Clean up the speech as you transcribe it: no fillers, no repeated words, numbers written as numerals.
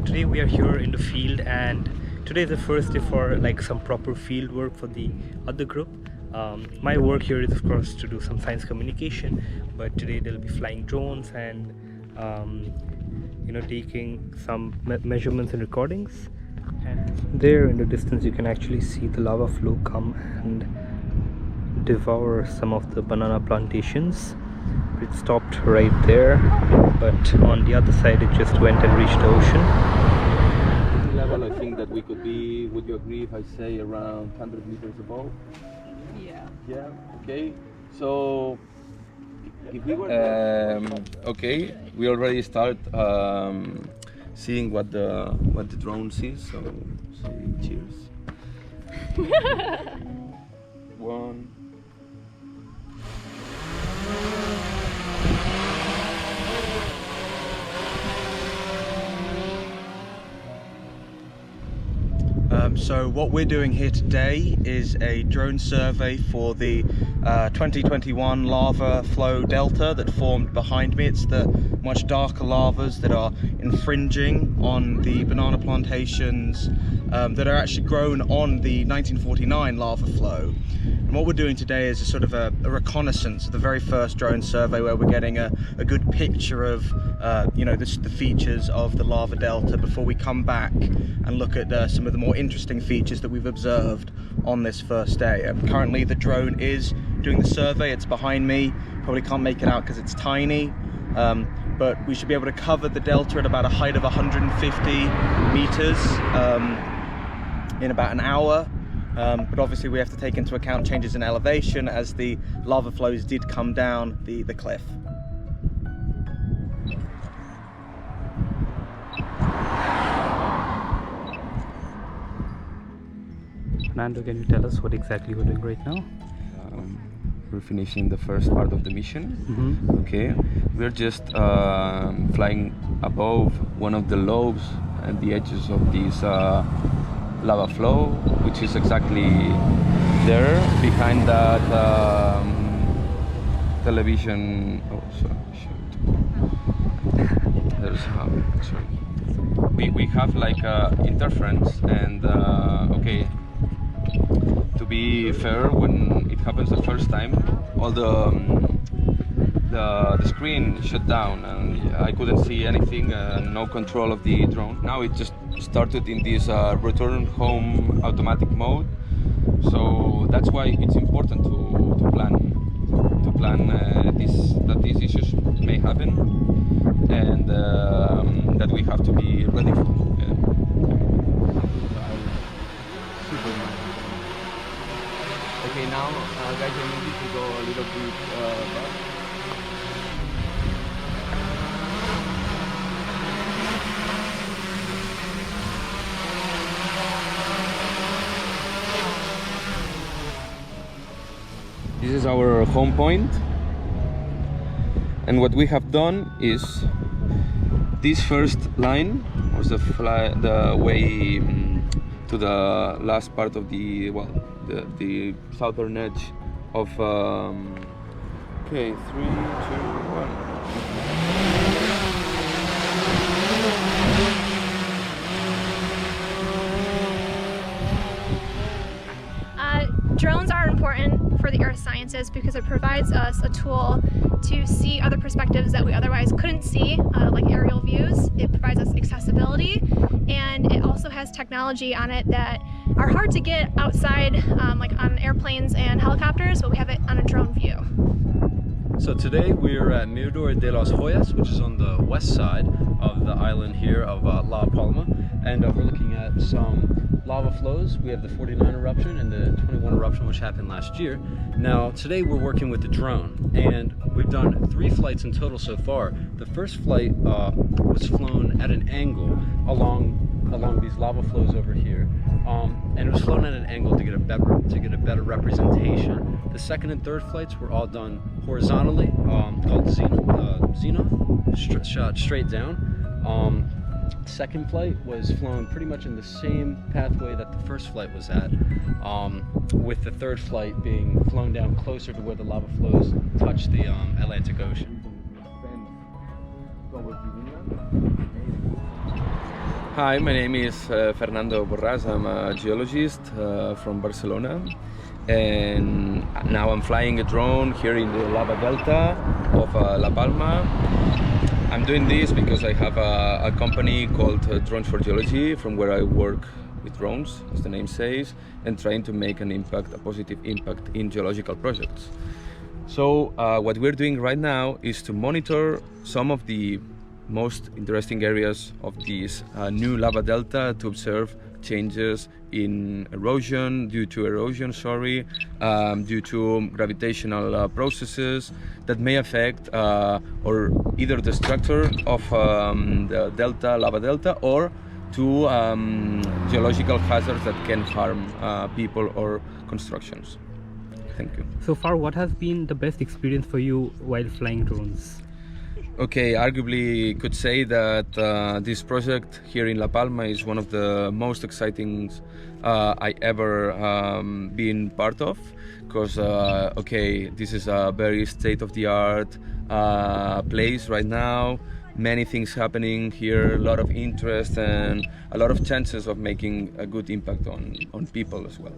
today we are here in the field, and today is the first day for like some proper field work for the other group. My work here is of course to do some science communication, but today they'll be flying drones and taking some measurements and recordings. And there in the distance you can actually see the lava flow come and devour some of the banana plantations. It stopped right there, but on the other side it just went and reached the ocean. Level, I think that we could be, would you agree if I say around 100 meters above? Yeah, okay. So if we were okay, we already start seeing what the drone sees, so say cheers. One. So what we're doing here today is a drone survey for the 2021 lava flow delta that formed behind me. It's the much darker lavas that are infringing on the banana plantations that are actually grown on the 1949 lava flow. And what we're doing today is a sort of a reconnaissance of the very first drone survey, where we're getting a good picture of the features of the lava delta before we come back and look at some of the more interesting features that we've observed on this first day. Currently the drone is doing the survey. It's behind me. Probably can't make it out because it's tiny, but we should be able to cover the delta at about a height of 150 meters in about an hour. But obviously we have to take into account changes in elevation as the lava flows did come down the cliff. Fernando, can you tell us what exactly we're doing right now? We're finishing the first part of the mission. Okay, we're just flying above one of the lobes at the edges of this lava flow, which is exactly there behind that television. Oh, sorry, shoot. There's sorry. We have like interference, and okay. To be fair, when it happens the first time, all the screen shut down and I couldn't see anything, no control of the drone. Now it just started in this return home automatic mode, so that's why it's important to plan that these issues may happen, and that we have to be ready for. Okay, now guys, I need you to go a little bit back. This is our home point, and what we have done is this first line was the way to the last part of the the southern edge of okay, 3, 2, 1. Drones are important for the earth sciences because it provides us a tool to see other perspectives that we otherwise couldn't see, like aerial views. It provides us accessibility, and it also has technology on it that are hard to get outside, like on airplanes and helicopters, but we have it on a drone view. So today we're at Mirador de los Hoyas, which is on the west side of the island here of La Palma, and we're looking at some lava flows. We have the 49 eruption and the 21 eruption, which happened last year. Now today we're working with the drone, and we've done 3 flights in total so far. The first flight was flown at an angle along these lava flows over here, and it was flown at an angle to get a better representation. The second and third flights were all done horizontally, called Zenith, shot straight down. Second flight was flown pretty much in the same pathway that the first flight was at, with the third flight being flown down closer to where the lava flows touch the Atlantic Ocean. Hi, my name is Fernando. I'm a geologist from Barcelona, and now I'm flying a drone here in the lava delta of La Palma. I'm doing this because I have a company called Drones for Geology, from where I work with drones, as the name says, and trying to make an impact, a positive impact in geological projects. So what we're doing right now is to monitor some of the most interesting areas of this new lava delta, to observe changes in erosion, due to gravitational processes that may affect or either the structure of the delta, lava delta, or to geological hazards that can harm people or constructions. Thank you. So far, what has been the best experience for you while flying drones? Okay, arguably could say that this project here in La Palma is one of the most exciting I ever been part of, because okay, this is a very state-of-the-art place right now. Many things happening here, a lot of interest and a lot of chances of making a good impact on people as well.